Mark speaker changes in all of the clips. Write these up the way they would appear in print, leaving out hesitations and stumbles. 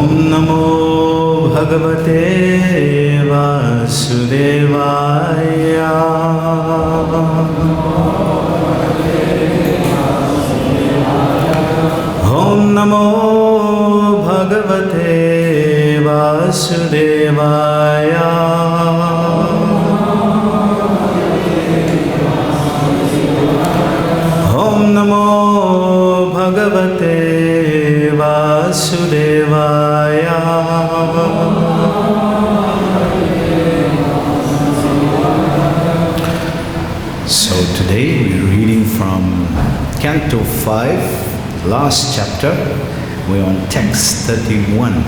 Speaker 1: Om Namo Bhagavate Vasudevaya. Om Namo Bhagavate Vasudevaya. Om Namo Bhagavate Vasudevaya. So today we're reading from Canto 5, last chapter. We're on text 31.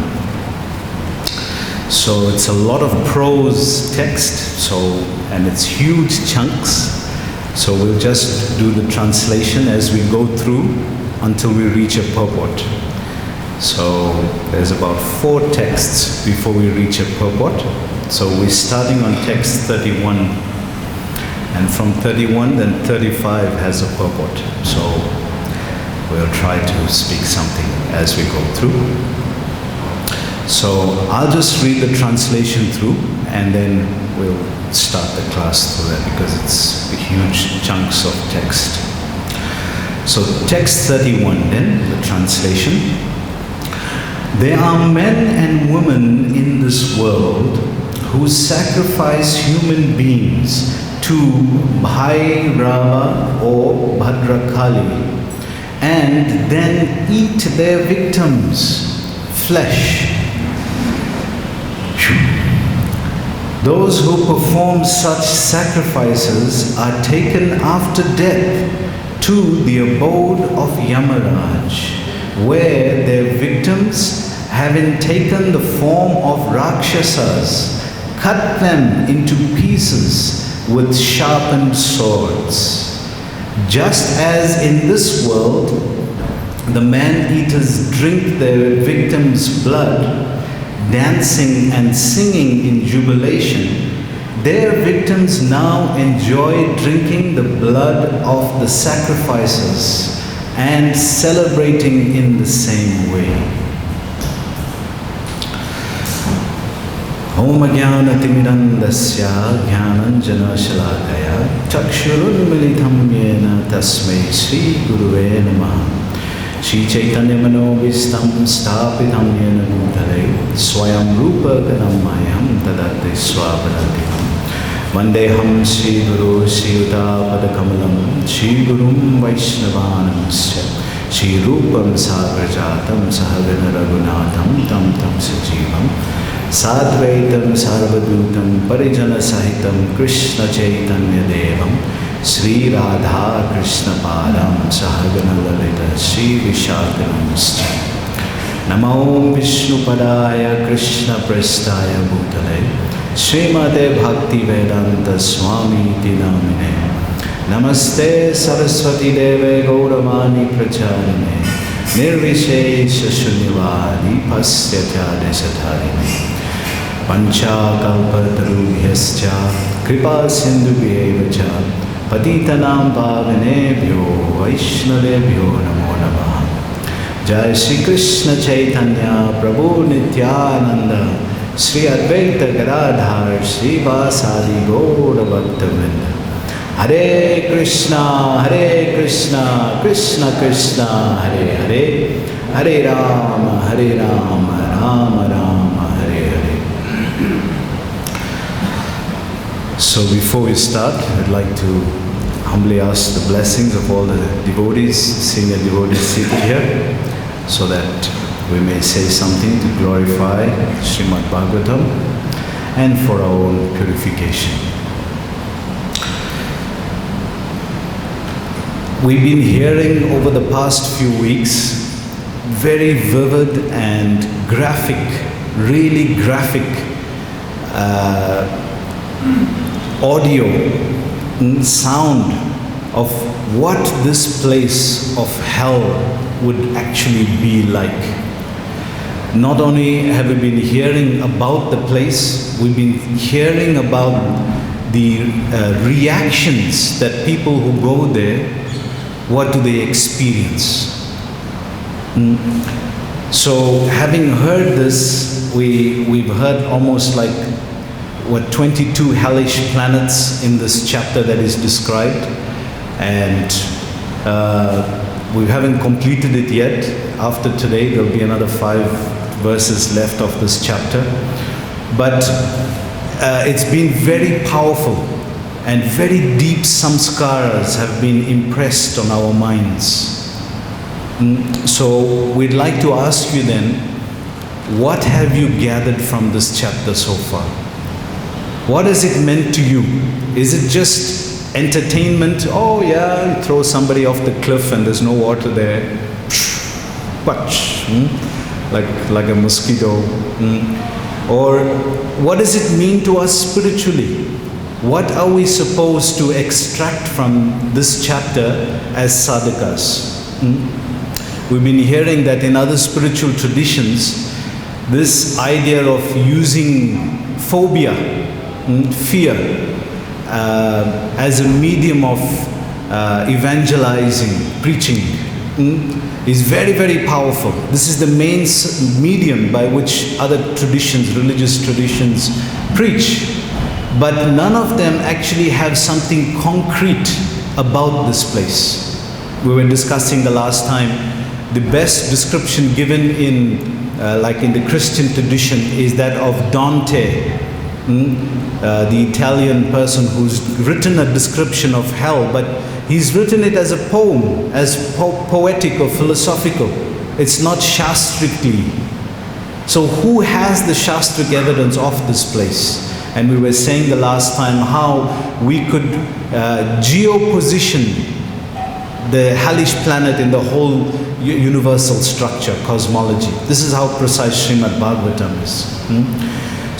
Speaker 1: So it's a lot of prose text, and it's huge chunks. So we'll just do the translation as we go through until we reach a purport. So there's about 4 texts before we reach a purport. So we're starting on text 31. And from 31, then 35 has a purport. So we'll try to speak something as we go through. So I'll just read the translation through and then we'll start the class through that because it's huge chunks of text. So text 31 then, the translation. There are men and women in this world who sacrifice human beings to Bhairava or Bhadrakali and then eat their victims' flesh. Those who perform such sacrifices are taken after death to the abode of Yamaraj, where their victims, having taken the form of Rakshasas, cut them into pieces with sharpened swords. Just as in this world, the man-eaters drink their victims' blood, dancing and singing in jubilation, their victims now enjoy drinking the blood of the sacrifices and celebrating in the same way. Om Jnanatimidandasya Jnananjana Shalakaya Chakshurunmilitam Yena Tasmai Sri Guruve Namaha. Shri Chaitanya Manovistam Stapitam Yena Nutale Swayam Rupa Kanamayam Tadate Swabharatikam Vandeham Shri Guru Shri Yuta Padakamalam Shri Gurum Vaishnavanamasya Shri Rupam Sagrajatam Sahagana Raghunatham Tam Tam Sajivam Sadvaitam Sarvadutam Parijana Sahitam Krishna Chaitanya Devam Sri Radha Krishna Padam Sahagana Lalita Sri Vishakanamascha Namo Vishnu Padaya Krishna Prestaya Bhutale Srimate Bhakti Vedanta Swami Dinamine Namaste Saraswati Deve Gauravani Pracharine Nirvishesha Shunyavadi Pasyatya Desatharine Pancha Kalpatarubhyascha Kripa Sindhubhyevacha Patitanam Pavanebhyo Vaishnavebhyo Namo Namaha. Jai Shri Krishna Chaitanya Prabhu Nityananda Sri Advaita Gadadhar Sri Vasadi Gaura Bhaktavinda. Hare Krishna Krishna Krishna Hare Hare Hare Rama Rama Rama Hare Hare. So before we start, I'd like to humbly ask the blessings of all the devotees, senior devotees seated here, so that we may say something to glorify Srimad Bhagavatam and for our own purification. We've been hearing over the past few weeks very vivid and graphic, really graphic audio sound of what this place of hell would actually be like. Not only have we been hearing about the place, we've been hearing about the reactions that people who go there, what do they experience? So having heard this, we've heard almost like, 22 hellish planets in this chapter that is described. And we haven't completed it yet. After today, there'll be another 5 verses left of this chapter. But it's been very powerful, and very deep samskaras have been impressed on our minds. So we'd like to ask you then, what have you gathered from this chapter so far? What has it meant to you? Is it just entertainment? Oh yeah, throw somebody off the cliff and there's no water there. Like a mosquito. Or what does it mean to us spiritually? What are we supposed to extract from this chapter as sadhakas? We've been hearing that in other spiritual traditions, this idea of using phobia, fear, as a medium of evangelizing, preaching, is very, very powerful. This is the main medium by which other traditions, religious traditions, preach. But none of them actually have something concrete about this place. We were discussing the last time, the best description given in, like in the Christian tradition, is that of Dante, the Italian person who's written a description of hell, but he's written it as a poem, as poetic or philosophical. It's not shastrically. So who has the shastric evidence of this place? And we were saying the last time how we could geoposition the hellish planet in the whole universal structure, cosmology. This is how precise Srimad Bhagavatam is.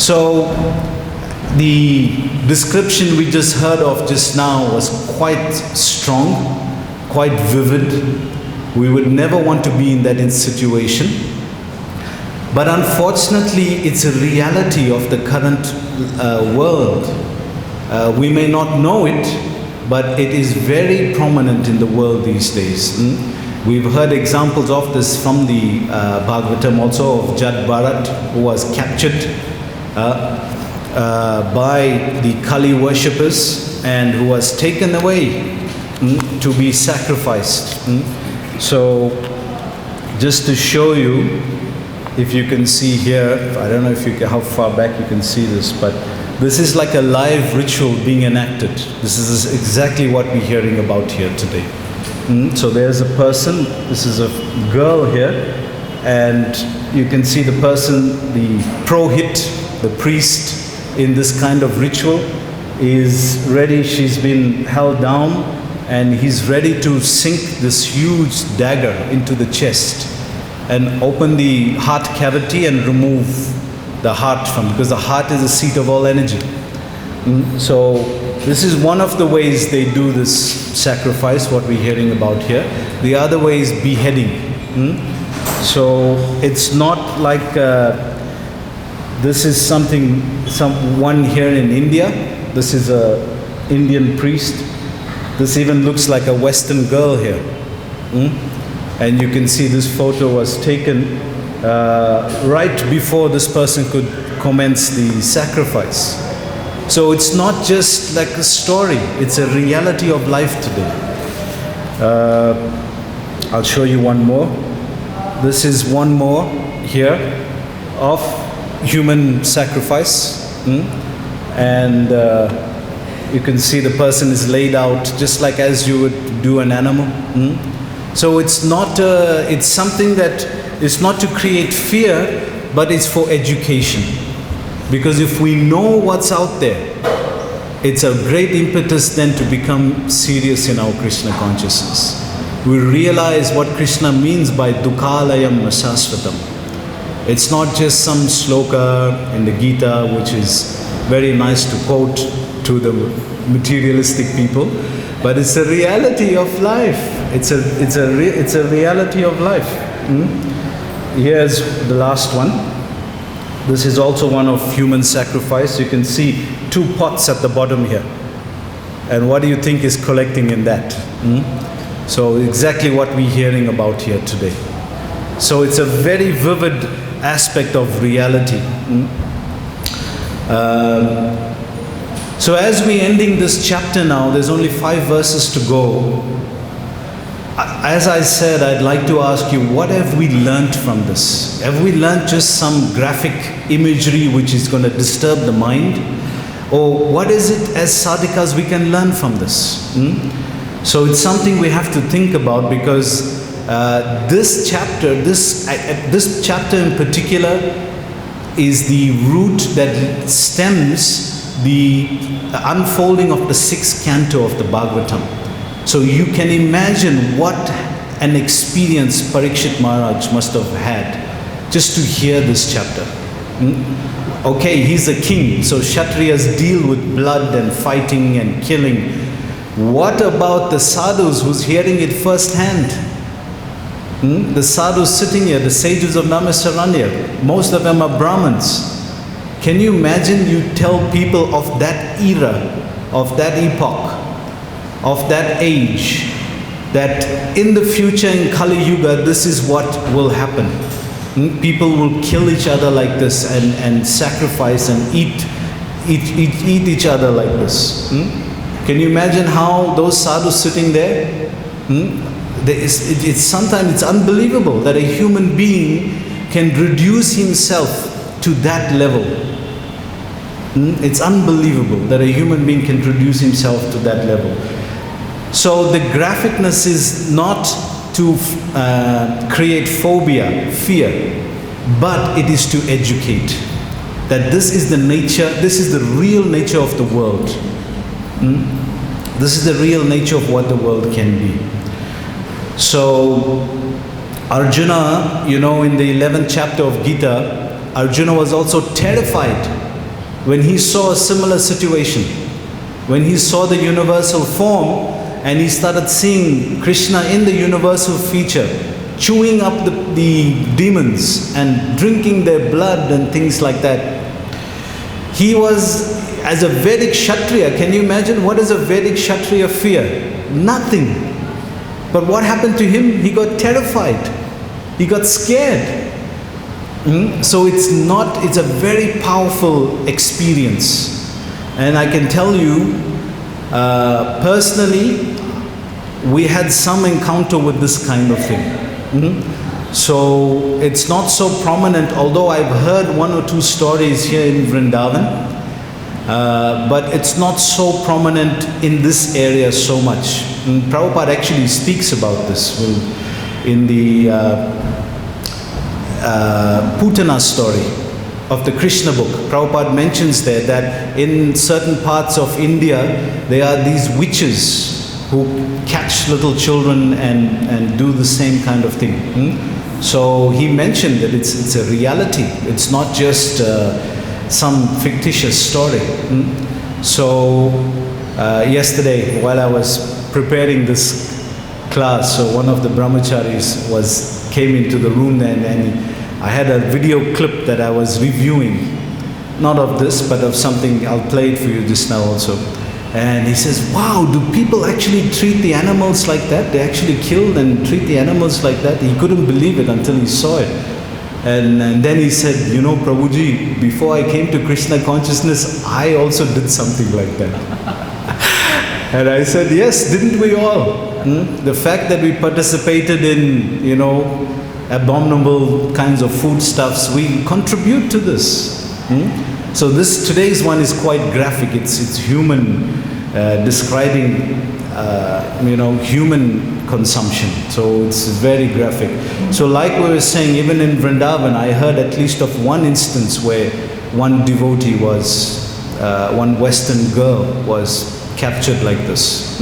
Speaker 1: So the description we just heard of just now was quite strong, quite vivid. We would never want to be in that situation. But unfortunately, it's a reality of the current world. We may not know it, but it is very prominent in the world these days. We've heard examples of this from the Bhagavatam also, of Jad Bharat, who was captured by the Kali worshippers and who was taken away to be sacrificed. So just to show you, if you can see here, I don't know if you can, how far back you can see this, but this is like a live ritual being enacted. This is exactly what we're hearing about here today. So there's a person, this is a girl here, and you can see the person, the Prohit, the priest in this kind of ritual is ready. She's been held down and he's ready to sink this huge dagger into the chest and open the heart cavity and remove the heart from, because the heart is the seat of all energy. So this is one of the ways they do this sacrifice, what we're hearing about here. The other way is beheading. So it's not like this is someone here in India. This is a Indian priest. This even looks like a Western girl here. And you can see this photo was taken right before this person could commence the sacrifice. So it's not just like a story, it's a reality of life today. I'll show you one more. This is one more here of human sacrifice. And you can see the person is laid out just like as you would do an animal. So it's not, it's something that is not to create fear, but it's for education. Because if we know what's out there, it's a great impetus then to become serious in our Krishna consciousness. We realize what Krishna means by Dukhalayam Nasasvatam. It's not just some sloka in the Gita, which is very nice to quote to the materialistic people, but it's a reality of life. It's a reality of life. Here's the last one. This is also one of human sacrifice. You can see 2 pots at the bottom here. And what do you think is collecting in that? So exactly what we're hearing about here today. So it's a very vivid aspect of reality. So as we're ending this chapter now, there's only 5 verses to go. As I said, I'd like to ask you, what have we learned from this? Have we learned just some graphic imagery which is going to disturb the mind? Or what is it as sadhakas we can learn from this? So it's something we have to think about, because this chapter in particular is the root that stems the unfolding of the 6th canto of the Bhagavatam. So you can imagine what an experience Parikshit Maharaj must have had just to hear this chapter. Okay, he's a king, so Kshatriyas deal with blood and fighting and killing. What about the sadhus who's hearing it firsthand? The sadhus sitting here, the sages of Namaskar, most of them are Brahmins. Can you imagine you tell people of that era, of that epoch, of that age, that in the future in Kali Yuga, this is what will happen. People will kill each other like this and sacrifice and eat each other like this. Can you imagine how those sadhus sitting there? Sometimes it's unbelievable that a human being can reduce himself to that level. It's unbelievable that a human being can reduce himself to that level. So the graphicness is not to create phobia, fear, but it is to educate. That this is the nature, this is the real nature of the world. This is the real nature of what the world can be. So Arjuna, in the 11th chapter of Gita, Arjuna was also terrified when he saw a similar situation. When he saw the universal form and he started seeing Krishna in the universal feature, chewing up the demons and drinking their blood and things like that. He was, as a Vedic Kshatriya, can you imagine what does a Vedic Kshatriya fear? Nothing. But what happened to him? He got terrified. He got scared. So it's a very powerful experience. And I can tell you, personally, we had some encounter with this kind of thing. So it's not so prominent, although I've heard 1 or 2 stories here in Vrindavan, but it's not so prominent in this area so much. Prabhupada actually speaks about this in the Putana story of the Krishna book. Prabhupada mentions there that in certain parts of India, there are these witches who catch little children and do the same kind of thing. So he mentioned that it's a reality. It's not just some fictitious story. So yesterday, while I was preparing this class, so one of the brahmacharis came into the room there, and I had a video clip that I was reviewing, not of this, but of something. I'll play it for you just now also. And he says, wow, do people actually treat the animals like that? They actually kill and treat the animals like that? He couldn't believe it until he saw it. And then he said, Prabhuji, before I came to Krishna consciousness, I also did something like that. And I said, yes, didn't we all? The fact that we participated in, abominable kinds of foodstuffs, we contribute to this. So today's one is quite graphic. It's human, describing, human consumption. So it's very graphic. So like we were saying, even in Vrindavan, I heard at least of one instance where one devotee one Western girl was captured like this.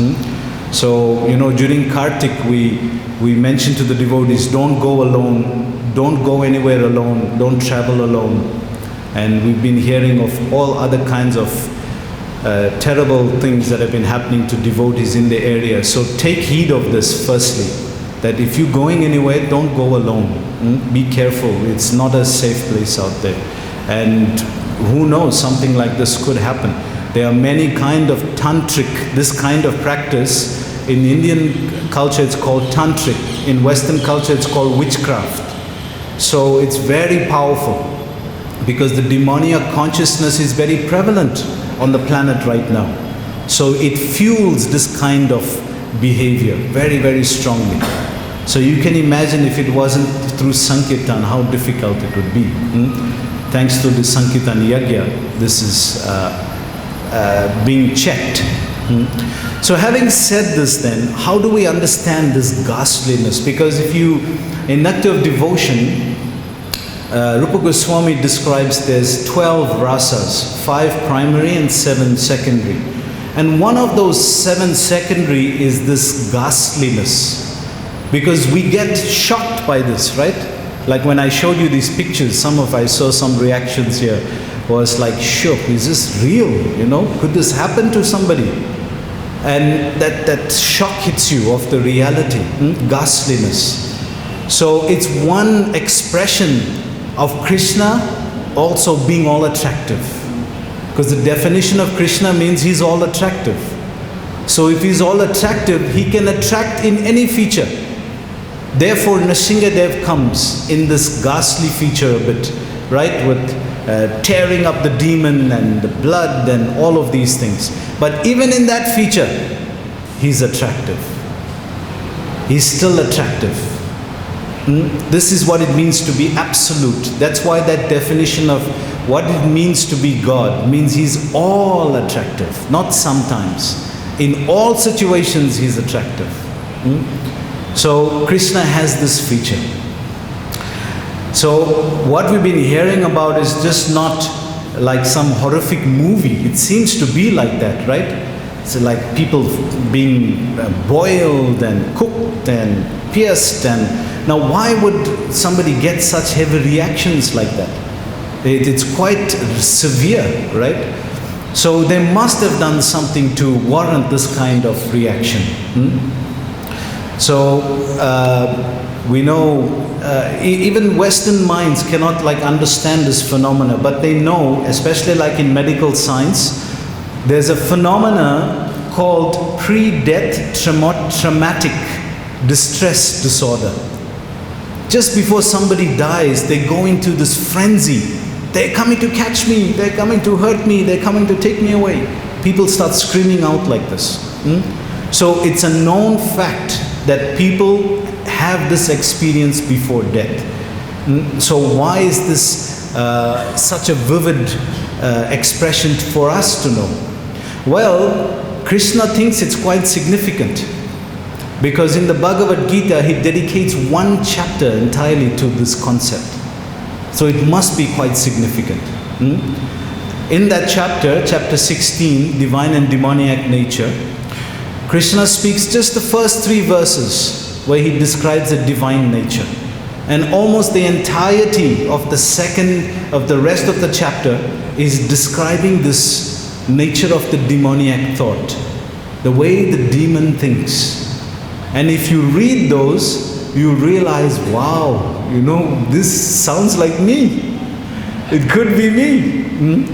Speaker 1: So, during Kartik, we mentioned to the devotees, don't go alone, don't go anywhere alone, don't travel alone. And we've been hearing of all other kinds of terrible things that have been happening to devotees in the area. So take heed of this firstly, that if you're going anywhere, don't go alone. Be careful, it's not a safe place out there. And who knows, something like this could happen. There are many kind of tantric, this kind of practice. In Indian culture it's called tantric. In Western culture it's called witchcraft. So it's very powerful, because the demoniac consciousness is very prevalent on the planet right now. So it fuels this kind of behavior very, very strongly. So you can imagine if it wasn't through Sankirtan, how difficult it would be. Thanks to the Sankirtan Yagya, this is being checked. So having said this then, how do we understand this ghastliness? Because if you, in Nectar of Devotion, Rupa Goswami describes there's 12 rasas, 5 primary and 7 secondary. And one of those 7 secondary is this ghastliness. Because we get shocked by this, right? Like when I showed you these pictures, I saw some reactions here, was like, shook, is this real? You know, could this happen to somebody? And that shock hits you of the reality, ghastliness. So it's one expression of Krishna also being all attractive. Because the definition of Krishna means he's all attractive. So if he's all attractive, he can attract in any feature. Therefore, Nrsingadev comes in this ghastly feature a bit, right? With tearing up the demon and the blood and all of these things. But even in that feature, he's attractive. He's still attractive. This is what it means to be absolute. That's why that definition of what it means to be God means he's all attractive, not sometimes. In all situations, he's attractive. So Krishna has this feature. So what we've been hearing about is just not like some horrific movie. It seems to be like that, right? It's like people being boiled and cooked and pierced. And now why would somebody get such heavy reactions like that? It's quite severe, right? So they must have done something to warrant this kind of reaction. So we know even Western minds cannot understand this phenomena, but they know, especially like in medical science, there's a phenomena called pre-death traumatic distress disorder. Just before somebody dies, they go into this frenzy. They're coming to catch me, they're coming to hurt me, they're coming to take me away. People start screaming out like this. So it's a known fact that people have this experience before death. So why is this such a vivid expression for us to know? Well, Krishna thinks it's quite significant, because in the Bhagavad Gita he dedicates one chapter entirely to this concept. So it must be quite significant. In that chapter, chapter 16, Divine and Demoniac Nature, Krishna speaks just the first 3 verses where he describes the divine nature. And almost the entirety of the rest of the chapter is describing this nature of the demoniac thought, the way the demon thinks. And if you read those, you realize, wow, this sounds like me. It could be me.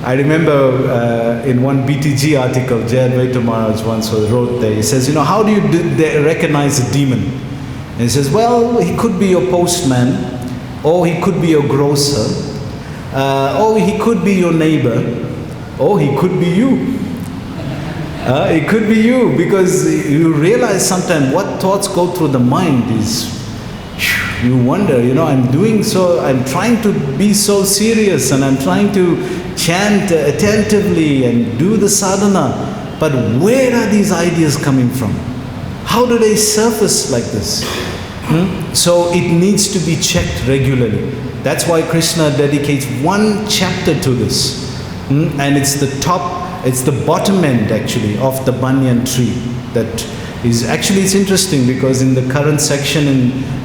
Speaker 1: I remember in one BTG article, Jayadvaita Maharaj once wrote there, he says, how do you recognize a demon? And he says, well, he could be your postman, or he could be your grocer, or he could be your neighbor, or he could be you. It could be you, because you realize sometimes what thoughts go through the mind is, you wonder, I'm trying to be so serious, and I'm trying to chant attentively and do the sadhana, but where are these ideas coming from? How do they surface like this? So it needs to be checked regularly. That's why Krishna dedicates one chapter to this. And it's the bottom end actually of the banyan tree. That is actually, it's interesting because in the current section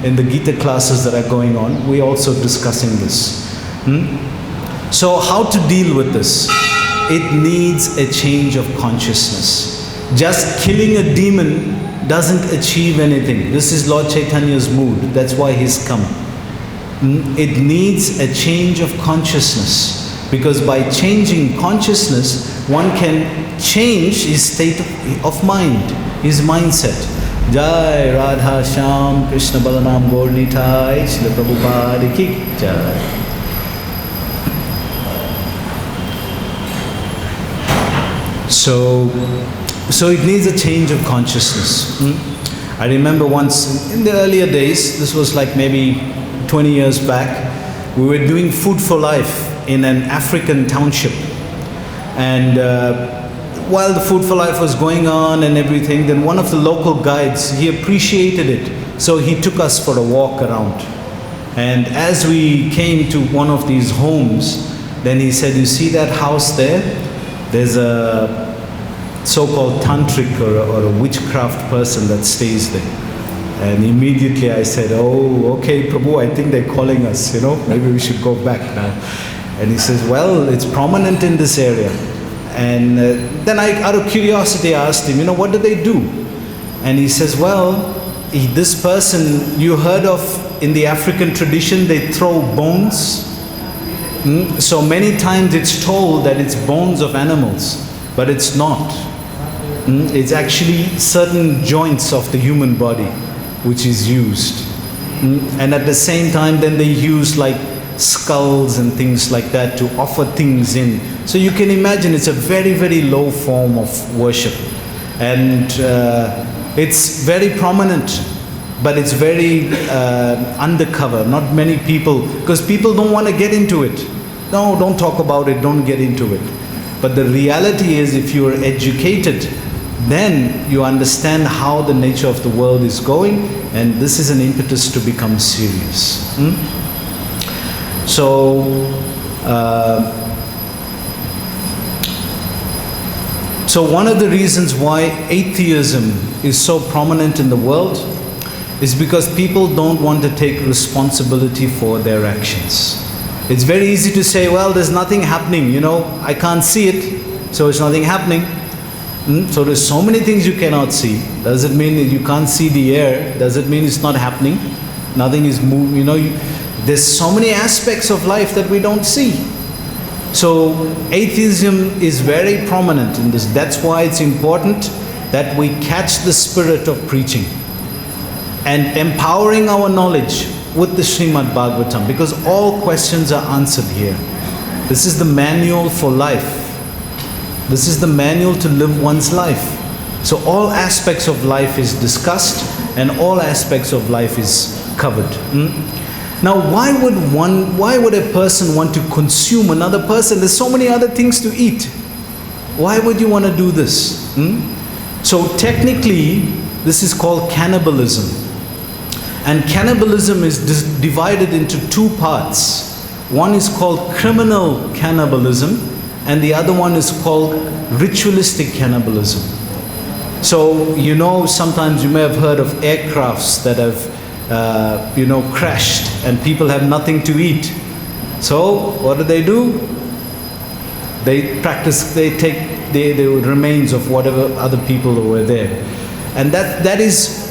Speaker 1: in the Gita classes that are going on, we're also discussing this. So how to deal with this? It needs a change of consciousness. Just killing a demon doesn't achieve anything. This is Lord Chaitanya's mood. That's why he's come. It needs a change of consciousness. Because by changing consciousness, one can change his state of mind, his mindset. Jai Radha Shyam Krishna Balanam Gaur Nitai Srila Prabhupada Ki Jai. So it needs a change of consciousness. I remember once in the earlier days, this was like maybe 20 years back, we were doing Food for Life in an African township. And while the Food for Life was going on and everything, then one of the local guides, he appreciated it. So he took us for a walk around. And as we came to one of these homes, then he said, you see that house there? There's a so-called tantric or a witchcraft person that stays there. And immediately I said, oh, okay, Prabhu, I think they're calling us, maybe we should go back now. And he says, well, it's prominent in this area. And then I, out of curiosity, I asked him, what do they do? And he says, well, this person, you heard of in the African tradition, they throw bones. So many times it's told that it's bones of animals, but it's not. It's actually certain joints of the human body which is used. And at the same time then they use like skulls and things like that to offer things in. So you can imagine it's a very, very low form of worship. And it's very prominent, but it's very undercover. Not many people, because people don't want to get into it. No, don't talk about it, don't get into it. But the reality is, if you are educated, then you understand how the nature of the world is going, and this is an impetus to become serious. So one of the reasons why atheism is so prominent in the world is because people don't want to take responsibility for their actions. It's very easy to say, well, there's nothing happening, I can't see it, so it's nothing happening. So there's so many things you cannot see. Does it mean that you can't see the air? Does it mean it's not happening? Nothing is moving, there's so many aspects of life that we don't see. So atheism is very prominent in this. That's why it's important that we catch the spirit of preaching and empowering our knowledge with the Srimad Bhagavatam, because all questions are answered here. This is the manual for life. This is the manual to live one's life. So all aspects of life is discussed and all aspects of life is covered. Now why would a person want to consume another person? There's so many other things to eat. Why would you want to do this? So technically this is called cannibalism. And cannibalism is divided into two parts. One is called criminal cannibalism, and the other one is called ritualistic cannibalism. So, sometimes you may have heard of aircrafts that have, crashed and people have nothing to eat. So, what do? They take the remains of whatever other people were there. And that is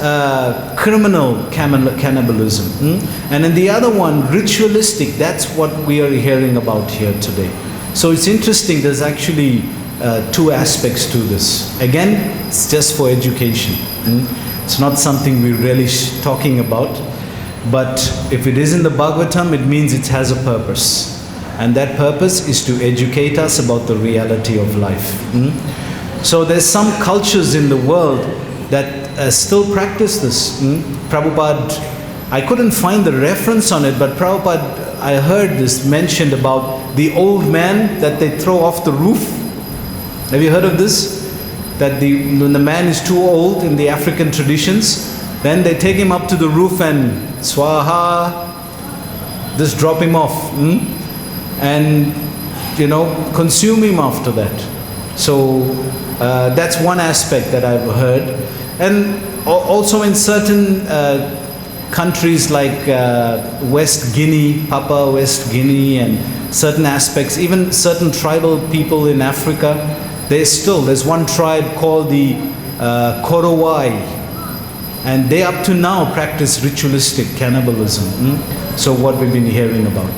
Speaker 1: criminal cannibalism. And in the other one, ritualistic, that's what we are hearing about here today. So it's interesting, there's actually two aspects to this. Again, it's just for education. It's not something we're really talking about. But if it is in the Bhagavatam, it means it has a purpose. And that purpose is to educate us about the reality of life. So there's some cultures in the world that still practice this. Prabhupada, I couldn't find the reference on it, but Prabhupada, I heard this mentioned about the old man that they throw off the roof. Have you heard of this? That when the man is too old in the African traditions, then they take him up to the roof and swaha, just drop him off. And, consume him after that. So that's one aspect that I've heard. And also in certain countries like West Guinea, Papua West Guinea, and certain aspects, even certain tribal people in Africa, there's one tribe called the Korowai, and they up to now practice ritualistic cannibalism. So what we've been hearing about.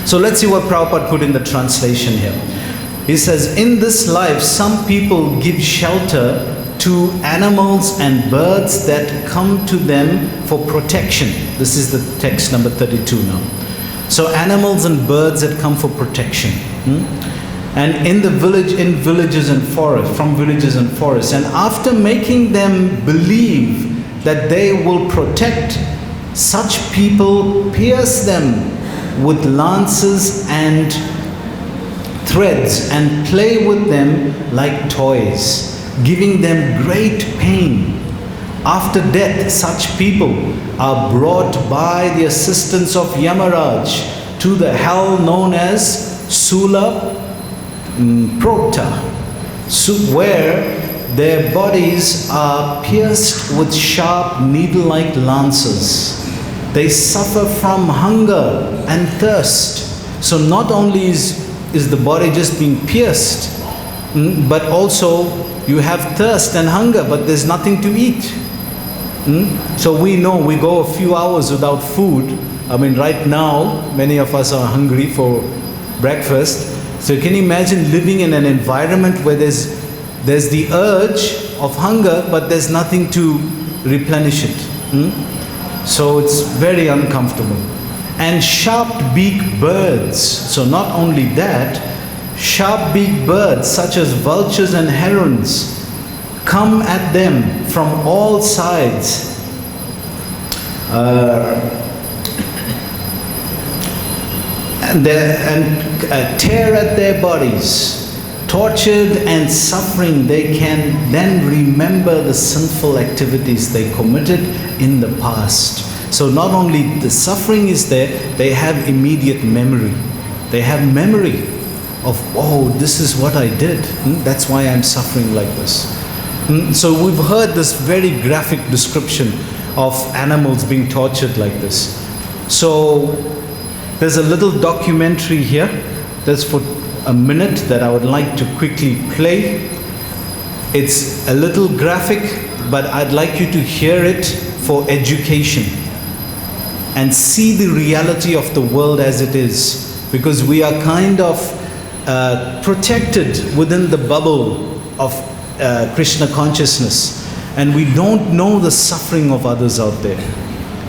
Speaker 1: So let's see what Prabhupada put in the translation here. He says, in this life, some people give shelter to animals and birds that come to them for protection. This is the text number 32 now. So animals and birds that come for protection. And in villages and forests, from villages and forests. And after making them believe that they will protect, such people pierce them with lances and threads and play with them like toys, giving them great pain. After death, such people are brought by the assistance of Yamaraj to the hell known as Sula Prota, where their bodies are pierced with sharp needle-like lances. They suffer from hunger and thirst. So not only is the body just being pierced, but also you have thirst and hunger, but there's nothing to eat. So we know we go a few hours without food. I mean, right now, many of us are hungry for breakfast. So can you imagine living in an environment where there's the urge of hunger, but there's nothing to replenish it. So it's very uncomfortable. And sharp-beaked birds. So not only that, sharp-beaked birds such as vultures and herons come at them from all sides. And tear at their bodies. Tortured and suffering, they can then remember the sinful activities they committed in the past. So not only the suffering is there, they have immediate memory. They have memory of, oh, this is what I did. That's why I'm suffering like this. So we've heard this very graphic description of animals being tortured like this. So there's a little documentary here that's for a minute that I would like to quickly play. It's a little graphic, but I'd like you to hear it for education and see the reality of the world as it is, because we are kind of protected within the bubble of Krishna consciousness, and we don't know the suffering of others out there.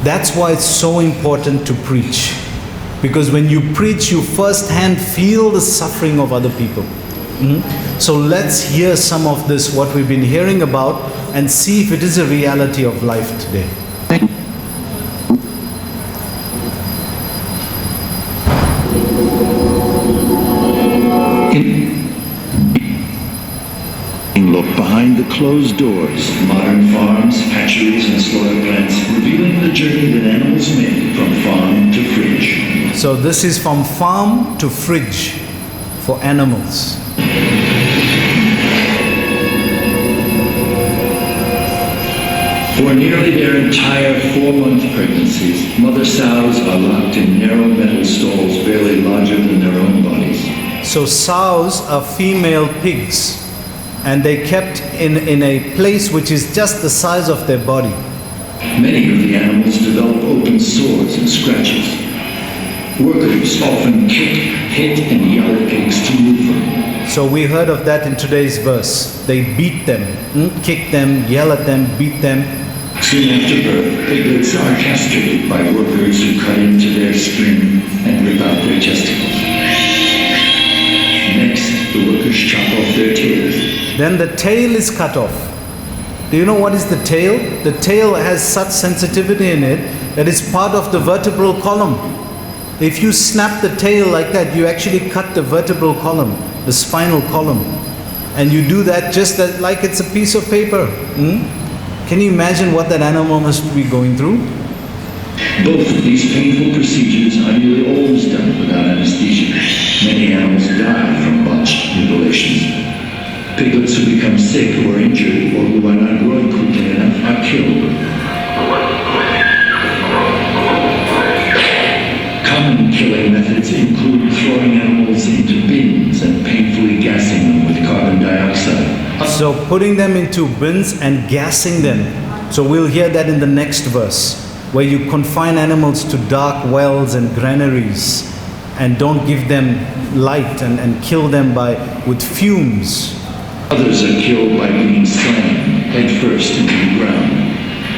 Speaker 1: That's why it's so important to preach. Because when you preach, you firsthand feel the suffering of other people. So let's hear some of this, what we've been hearing about, and see if it is a reality of life today.
Speaker 2: Look behind the closed doors. Modern farms, hatcheries, and slaughter plants, revealing the journey that animals make from farm to fridge.
Speaker 1: So this is from farm to fridge for animals.
Speaker 2: For nearly their entire 4-month pregnancies, mother sows are locked in narrow metal stalls barely larger than their own bodies.
Speaker 1: So sows are female pigs, and they kept in a place which is just the size of their body.
Speaker 2: Many of the animals develop open sores and scratches. Workers often kick, hit, and yell at pigs to move them.
Speaker 1: So we heard of that in today's verse. They beat them, kick them, yell at them, beat them.
Speaker 2: Soon after birth, piglets are castrated by workers who cut into their skin and rip out their testicles. Next, the workers chop off their tails.
Speaker 1: Then the tail is cut off. Do you know what is the tail? The tail has such sensitivity in it that it's part of the vertebral column. If you snap the tail like that, you actually cut the vertebral column, the spinal column. And you do that just like it's a piece of paper. Can you imagine what that animal must be going through?
Speaker 2: Both of these painful procedures are nearly always done without anesthesia. Many animals die from botched mutilations. Piglets who become sick or injured or who are not growing quickly enough are killed. Common killing methods include throwing animals into bins and painfully gassing them with carbon dioxide.
Speaker 1: So putting them into bins and gassing them. So we'll hear that in the next verse, where you confine animals to dark wells and granaries and don't give them light and kill them with fumes.
Speaker 2: Others are killed by being slain. head first into the ground.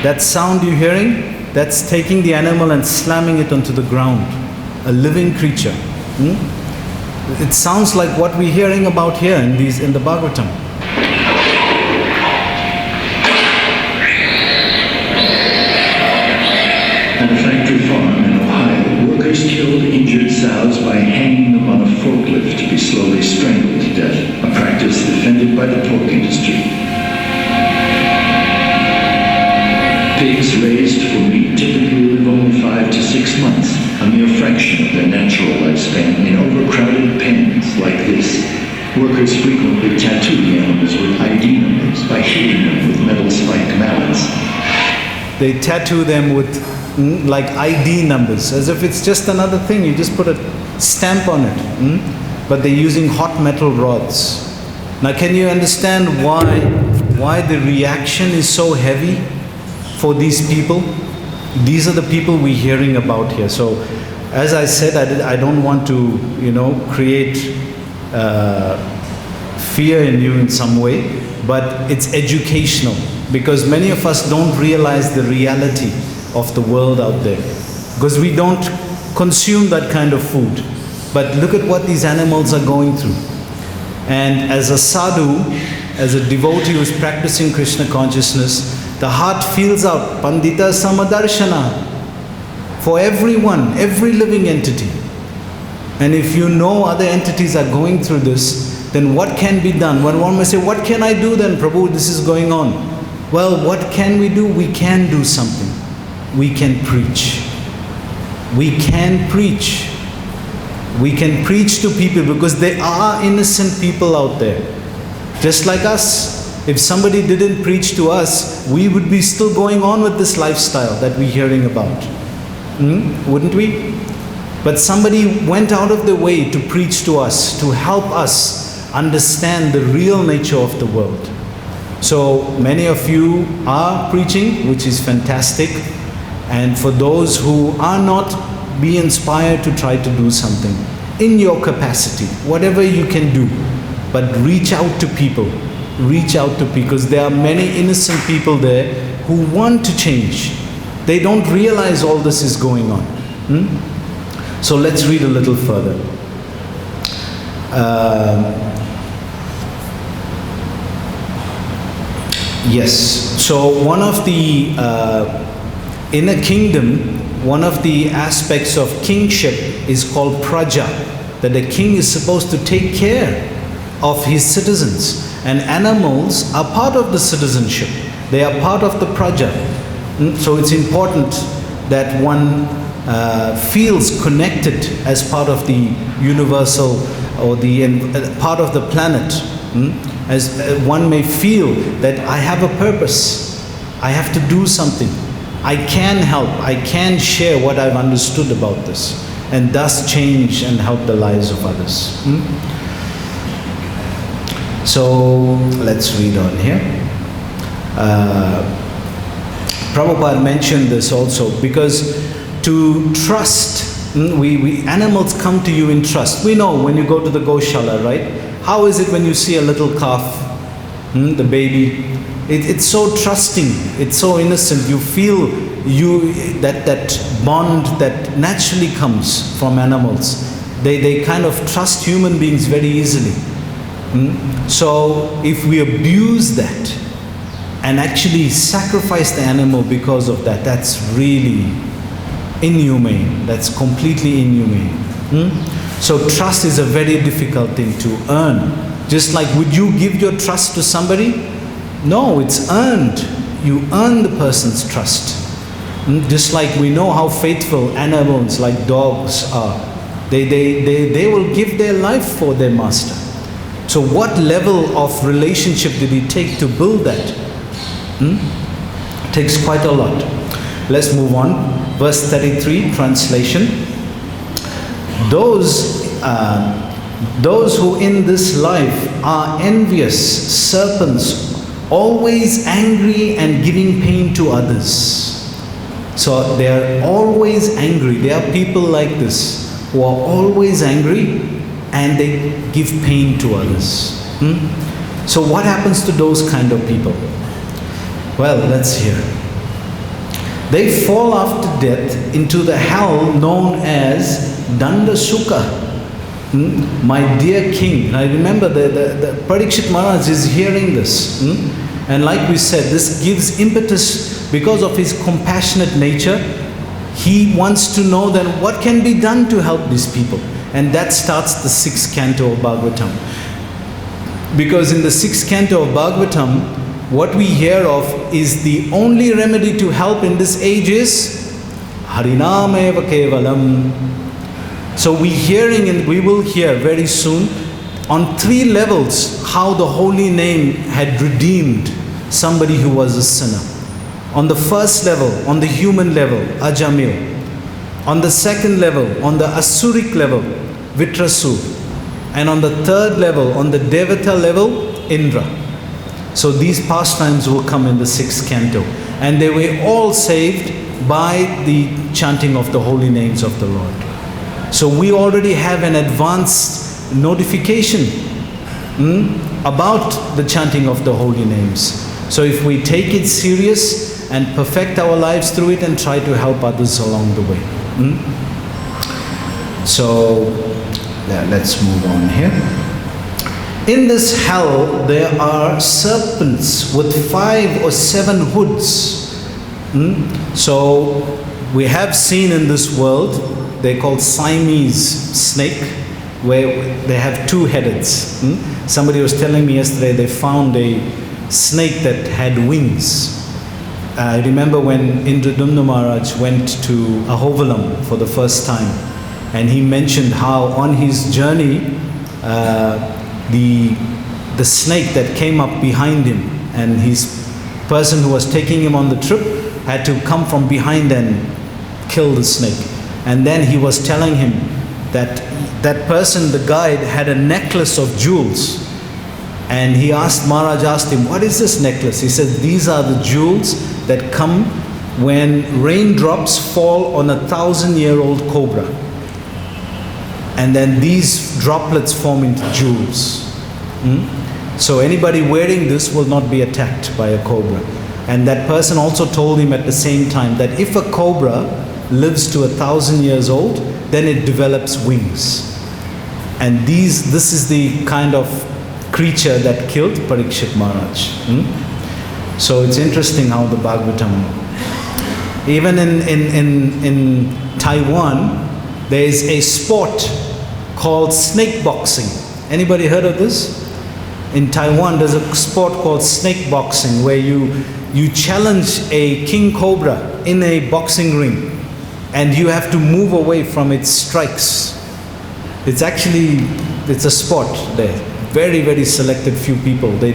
Speaker 1: That sound you're hearing, that's taking the animal and slamming it onto the ground. A living creature. It sounds like what we're hearing about here in the Bhagavatam.
Speaker 2: At a factory farm in Ohio, workers killed injured sows by hanging them on a forklift to be slowly strangled to death, a practice defended by the pork industry. Pigs raised for meat typically live only 5 to 6 months, a mere fraction of their natural lifespan in overcrowded pens like this. Workers frequently tattoo the animals with ID numbers by hitting them with metal spiked mallets.
Speaker 1: They tattoo them with like ID numbers, as if it's just another thing. You just put a stamp on it. But they're using hot metal rods. Now can you understand why the reaction is so heavy for these people? These are the people we're hearing about here. So as I said, I don't want to create fear in you in some way, but it's educational, because many of us don't realize the reality of the world out there, because we don't consume that kind of food. But look at what these animals are going through. And as a sadhu, as a devotee who's practicing Krishna consciousness, the heart feels out Pandita Samadarshana for everyone, every living entity. And if you know other entities are going through this, then what can be done? When one may say, what can I do then, Prabhu, this is going on? Well, what can we do? We can do something. We can preach. We can preach. We can preach to people, because there are innocent people out there, just like us. If somebody didn't preach to us, we would be still going on with this lifestyle that we're hearing about. Wouldn't we? But somebody went out of their way to preach to us, to help us understand the real nature of the world. So many of you are preaching, which is fantastic. And for those who are not, be inspired to try to do something in your capacity, whatever you can do. But reach out to people. Reach out to people, because there are many innocent people there who want to change. They don't realize all this is going on. So let's read a little further. Yes, so one of the, in a kingdom, one of the aspects of kingship is called praja, that the king is supposed to take care of his citizens. And animals are part of the citizenship. They are part of the praja. So it's important that one feels connected as part of the universal, or the part of the planet. As one may feel that I have a purpose. I have to do something. I can help. I can share what I've understood about this, and thus change and help the lives of others. So let's read on here. Prabhupada mentioned this also, because to trust, animals come to you in trust. We know when you go to the Goshala, right? How is it when you see a little calf, the baby? It's so trusting, it's so innocent. You feel that bond that naturally comes from animals. They kind of trust human beings very easily. So if we abuse that and actually sacrifice the animal because of that, that's really inhumane. That's completely inhumane. So trust is a very difficult thing to earn. Just like, would you give your trust to somebody? No, it's earned. You earn the person's trust. Just like we know how faithful animals like dogs are. They will give their life for their master. So what level of relationship did he take to build that? It takes quite a lot. Let's move on. Verse 33, translation. Those who in this life are envious serpents, always angry and giving pain to others. So they are always angry. There are people like this who are always angry and they give pain to others. So what happens to those kind of people? Well, let's hear. They fall after death into the hell known as Danda Sukha. My dear king. I remember the Parikshit Maharaj is hearing this. And like we said, this gives impetus because of his compassionate nature. He wants to know then what can be done to help these people. And that starts the 6th canto of Bhagavatam. Because in the 6th canto of Bhagavatam, what we hear of is the only remedy to help in this age is Harinameva Kevalam. So we will hear very soon on 3 levels how the holy name had redeemed somebody who was a sinner. On the first level, on the human level, Ajamil. On the 2nd level, on the Asuric level, Vitrasur. And on the 3rd level, on the Devata level, Indra. So these pastimes will come in the 6th canto. And they were all saved by the chanting of the holy names of the Lord. So we already have an advanced notification about the chanting of the holy names. So if we take it serious and perfect our lives through it and try to help others along the way. So let's move on here. In this hell there are serpents with 5 or 7 hoods. So we have seen in this world, they're called Siamese snake, where they have 2 heads. Somebody was telling me yesterday they found a snake that had wings. I remember when Indradumna Maharaj went to Ahovalam for the first time, and he mentioned how on his journey the snake that came up behind him, and his person who was taking him on the trip had to come from behind and kill the snake. And then he was telling him that that person, the guide, had a necklace of jewels. And Maharaj asked him, what is this necklace? He said, these are the jewels that come when raindrops fall on 1,000-year-old cobra. And then these droplets form into jewels. So anybody wearing this will not be attacked by a cobra. And that person also told him at the same time that if a cobra lives to 1,000 years old, then it develops wings. And this is the kind of creature that killed Parikshit Maharaj. So it's interesting how the Bhagavatam. Even in Taiwan, there is a sport called snake boxing. Anybody heard of this? In Taiwan, there's a sport called snake boxing where you challenge a king cobra in a boxing ring. And you have to move away from its strikes. It's a sport there. Very, very selected few people. They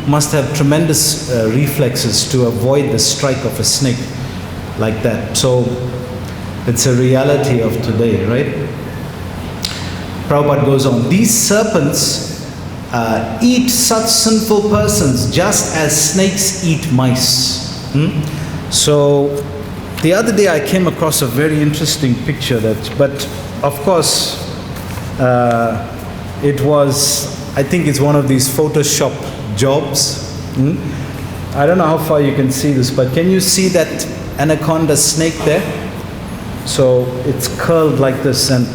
Speaker 1: must have tremendous reflexes to avoid the strike of a snake like that. So it's a reality of today, right? Prabhupada goes on. These serpents eat such sinful persons just as snakes eat mice. So the other day I came across a very interesting picture but of course I think it's one of these Photoshop jobs. I don't know how far you can see this, but can you see that anaconda snake there? So it's curled like this, and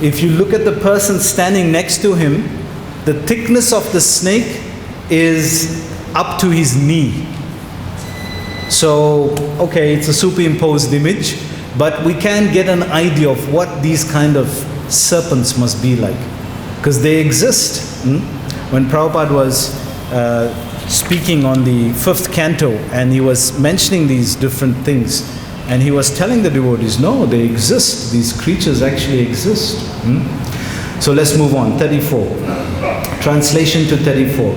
Speaker 1: if you look at the person standing next to him, the thickness of the snake is up to his knee. So, okay, it's a superimposed image, but we can get an idea of what these kind of serpents must be like, because they exist. When Prabhupada was speaking on the 5th canto, and he was mentioning these different things, and he was telling the devotees, no, they exist. These creatures actually exist. So let's move on. 34. Translation to 34.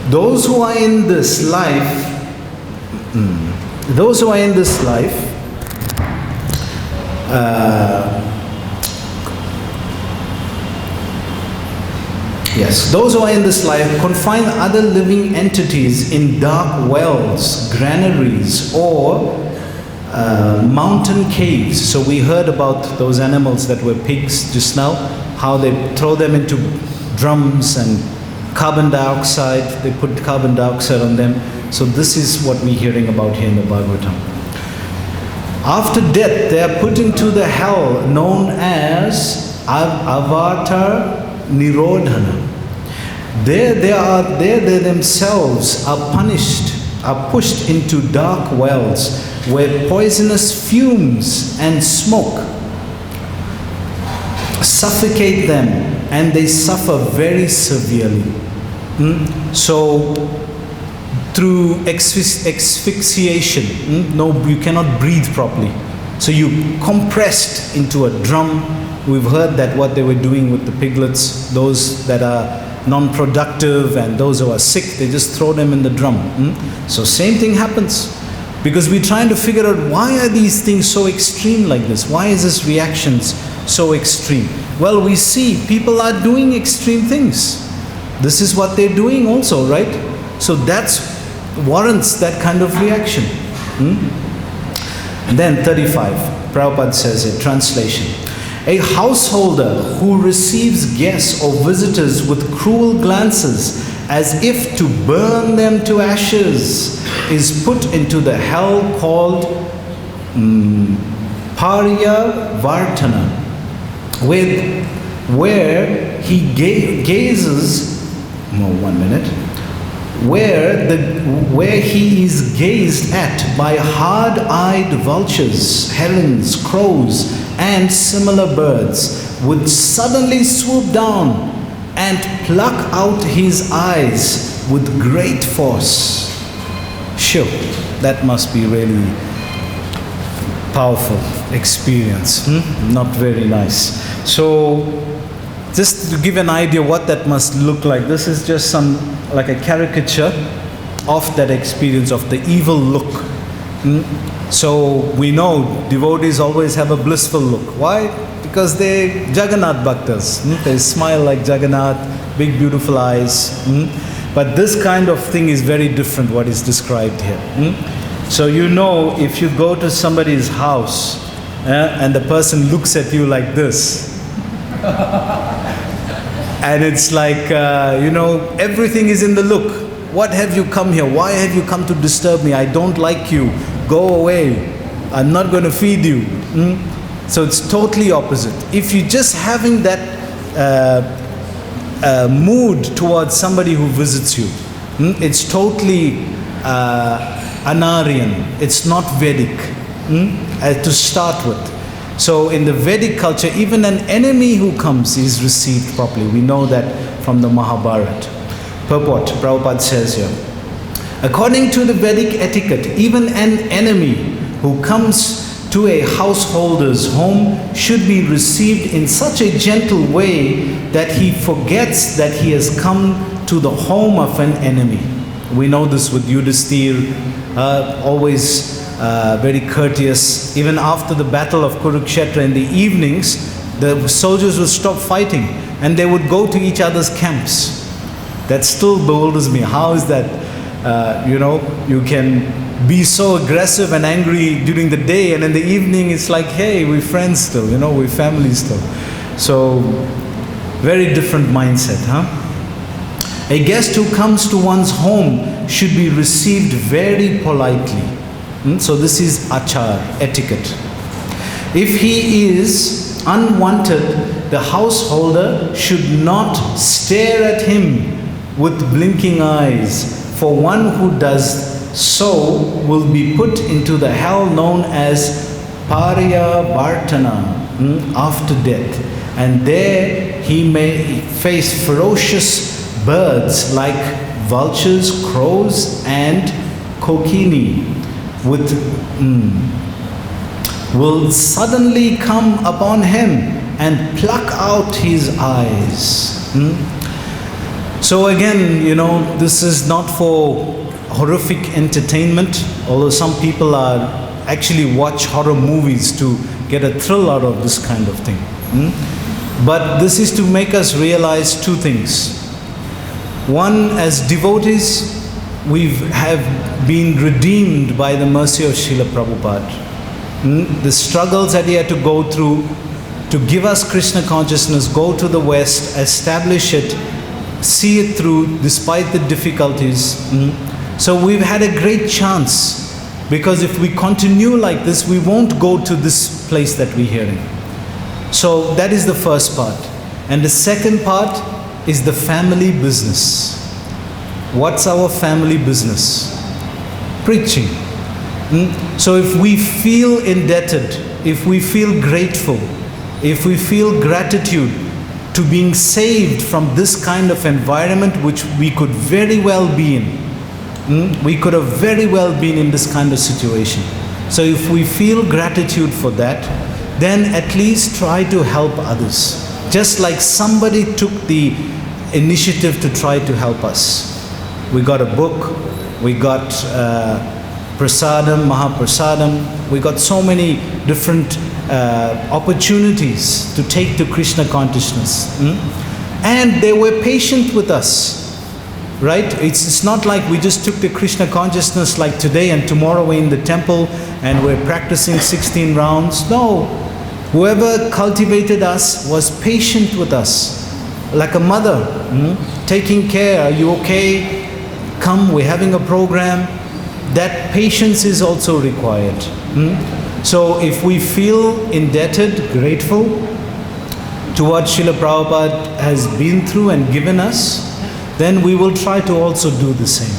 Speaker 1: Those who are in this life, those who are in this life confine other living entities in dark wells, granaries, or mountain caves. So we heard about those animals that were pigs just now, how they throw them into drums and carbon dioxide, they put carbon dioxide on them, So this is what we're hearing about here in the Bhagavatam. After death, they are put into the hell known as Avatar Nirodhana. There they themselves are pushed into dark wells where poisonous fumes and smoke suffocate them, and they suffer very severely. So through asphyxiation, no, you cannot breathe properly. So you compressed into a drum. We've heard that what they were doing with the piglets, those that are non-productive and those who are sick, they just throw them in the drum. So same thing happens, because we're trying to figure out why are these things so extreme like this? Why is this reactions so extreme? Well, we see people are doing extreme things. This is what they're doing also, right? So that's warrants that kind of reaction. And then 35, Prabhupada says it, translation. A householder who receives guests or visitors with cruel glances as if to burn them to ashes is put into the hell called Parya Vartana, where he gazes, where he is gazed at by hard-eyed vultures, herons, crows, and similar birds, would suddenly swoop down and pluck out his eyes with great force. Sure, that must be really powerful experience. Not very nice. So, just to give an idea what that must look like, this is just like a caricature of that experience of the evil look. So we know devotees always have a blissful look. Why? Because they're Jagannath Bhaktas. They smile like Jagannath, big beautiful eyes. But this kind of thing is very different what is described here. So you know, if you go to somebody's house and the person looks at you like this, and it's like, everything is in the look. What have you come here? Why have you come to disturb me? I don't like you. Go away. I'm not going to feed you. So it's totally opposite. If you're just having that mood towards somebody who visits you, it's totally Anaryan. It's not Vedic to start with. So in the Vedic culture, even an enemy who comes is received properly. We know that from the Mahabharata. Purport, Prabhupada says here, according to the Vedic etiquette, even an enemy who comes to a householder's home should be received in such a gentle way that he forgets that he has come to the home of an enemy. We know this with Yudhisthira, always very courteous. Even after the battle of Kurukshetra in the evenings, the soldiers would stop fighting and they would go to each other's camps. That still bewilders me. How is that, you can be so aggressive and angry during the day, and in the evening it's like, hey, we're friends still, we're family still. So, very different mindset, A guest who comes to one's home should be received very politely. So this is achar, etiquette. If he is unwanted, the householder should not stare at him with blinking eyes, for one who does so will be put into the hell known as Parya Vartana, after death, and there he may face ferocious birds like vultures, crows, and kokini, will suddenly come upon him and pluck out his eyes. So again, this is not for horrific entertainment, although some people actually watch horror movies to get a thrill out of this kind of thing. But this is to make us realize two things. One, as devotees, we have been redeemed by the mercy of Srila Prabhupada. The struggles that he had to go through to give us Krishna consciousness, go to the West, establish it, see it through despite the difficulties. So we've had a great chance, because if we continue like this, we won't go to this place that we're hearing. So that is the first part. And the second part is the family business. What's our family business? Preaching. So if we feel indebted, if we feel grateful, if we feel gratitude to being saved from this kind of environment which we could very well be in, we could have very well been in this kind of situation. So if we feel gratitude for that, then at least try to help others. Just like somebody took the initiative to try to help us. We got a book, we got prasadam, mahaprasadam, we got so many different opportunities to take to Krishna consciousness. And they were patient with us. Right? It's not like we just took the Krishna consciousness like today and tomorrow we're in the temple and we're practicing 16 rounds. No. Whoever cultivated us was patient with us. Like a mother, taking care. Are you okay? Come, we're having a program. That patience is also required. So if we feel indebted, grateful to what Srila Prabhupada has been through and given us, then we will try to also do the same.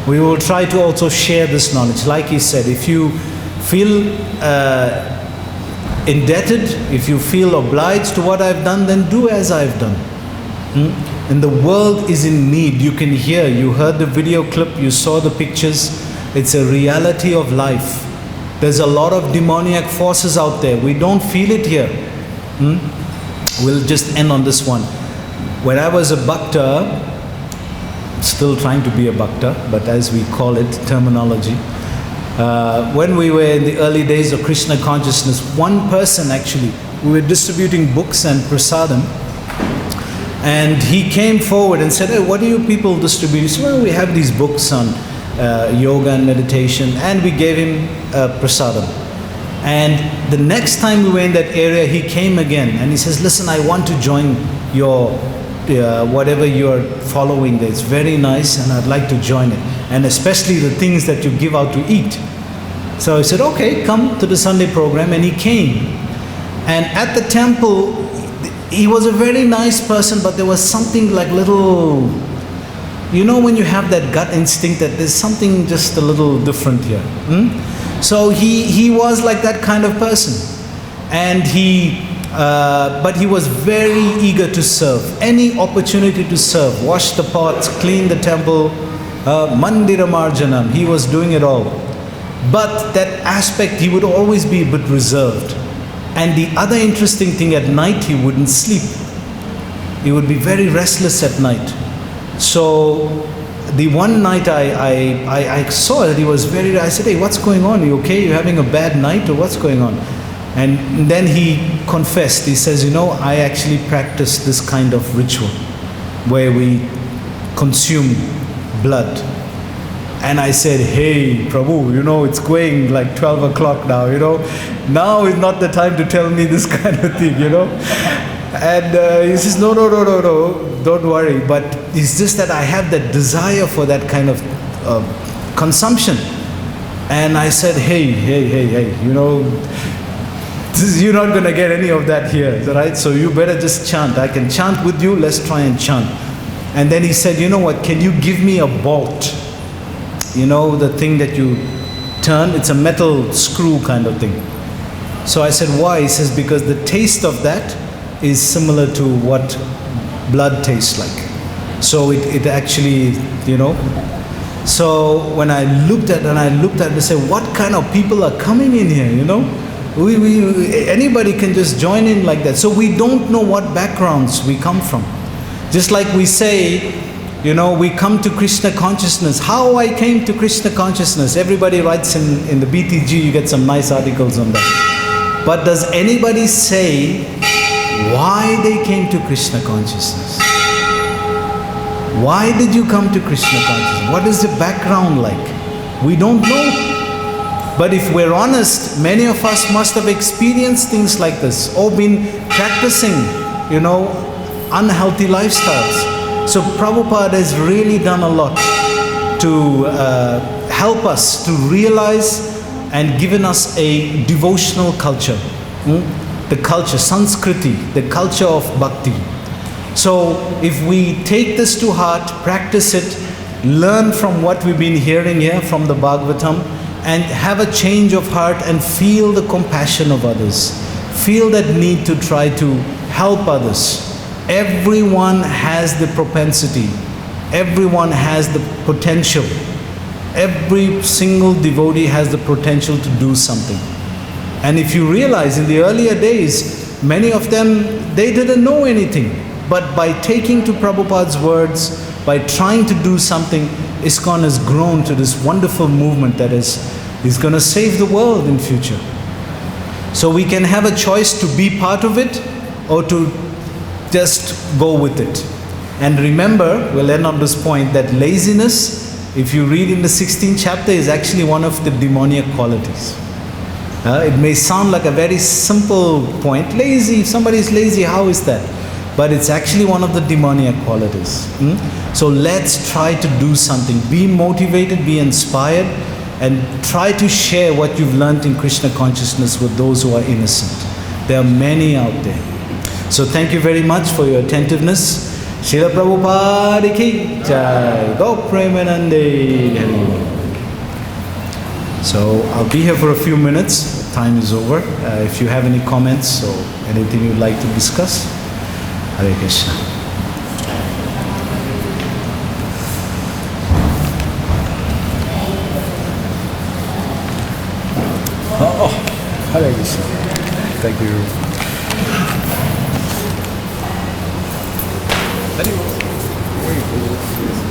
Speaker 1: We will try to also share this knowledge. Like he said, if you feel indebted, if you feel obliged to what I've done, then do as I've done. And the world is in need. You can hear, you heard the video clip, you saw the pictures. It's a reality of life. There's a lot of demoniac forces out there. We don't feel it here. We'll just end on this one. When I was a bhakta, still trying to be a bhakta, but as we call it, terminology, when we were in the early days of Krishna consciousness, one person actually, we were distributing books and prasadam, and he came forward and said, hey, what do you people distribute? He said, well, we have these books on yoga and meditation, and we gave him prasadam. And the next time we were in that area, he came again, and he says, listen, I want to join your whatever you're following there. It's very nice and I'd like to join it. And especially the things that you give out to eat. So I said, okay, come to the Sunday program. And he came. And at the temple, he was a very nice person, but there was something like little, you know when you have that gut instinct that there's something just a little different here. So he was like that kind of person. And but he was very eager to serve. Any opportunity to serve, wash the pots, clean the temple, mandira marjanam, he was doing it all. But that aspect, he would always be a bit reserved. And the other interesting thing, at night he wouldn't sleep. He would be very restless at night. So the one night I saw that he was very, I said, hey, what's going on? Are you okay? You having a bad night or what's going on? And then he confessed. He says, you know, I actually practice this kind of ritual where we consume blood. And I said, hey, Prabhu, you know, it's going like 12 o'clock now, you know. Now is not the time to tell me this kind of thing, you know. And he says, no, don't worry. But it's just that I have that desire for that kind of consumption. And I said, hey, you know, you're not going to get any of that here, right? So you better just chant. I can chant with you, let's try and chant. And then he said, you know what, can you give me a bolt? You know, the thing that you turn, it's a metal screw kind of thing. So I said, why? He says, because the taste of that is similar to what blood tastes like. So it actually, you know. So when I looked at it, I said, what kind of people are coming in here, you know? Anybody can just join in like that. So we don't know what backgrounds we come from. Just like we say, you know, we come to Krishna consciousness. How I came to Krishna consciousness. Everybody writes in the BTG, you get some nice articles on that. But does anybody say why they came to Krishna consciousness? Why did you come to Krishna consciousness? What is the background like? We don't know. But if we're honest, many of us must have experienced things like this or been practicing, you know, unhealthy lifestyles. So Prabhupada has really done a lot. to help us to realize and given us a devotional culture. The culture, Sanskriti, the culture of bhakti. So if we take this to heart, practice it, learn from what we've been hearing here from the Bhagavatam, and have a change of heart and feel the compassion of others. Feel that need to try to help others. Everyone has the propensity. Everyone has the potential. Every single devotee has the potential to do something. And if you realize in the earlier days, many of them, they didn't know anything. But by taking to Prabhupada's words, by trying to do something, ISKCON has grown to this wonderful movement that is going to save the world in future. So we can have a choice to be part of it or to just go with it. And remember, we'll end on this point, that laziness, if you read in the 16th chapter, is actually one of the demoniac qualities. It may sound like a very simple point. Lazy, if somebody is lazy, how is that? But it's actually one of the demoniac qualities. So let's try to do something. Be motivated, be inspired, and try to share what you've learned in Krishna consciousness with those who are innocent. There are many out there. So thank you very much for your attentiveness. Srila Prabhupada ki jai. Go Premanande. So I'll be here for a few minutes. Time is over. If you have any comments or anything you'd like to discuss, Hare Krishna. Hare Krishna. Thank you. Very cool.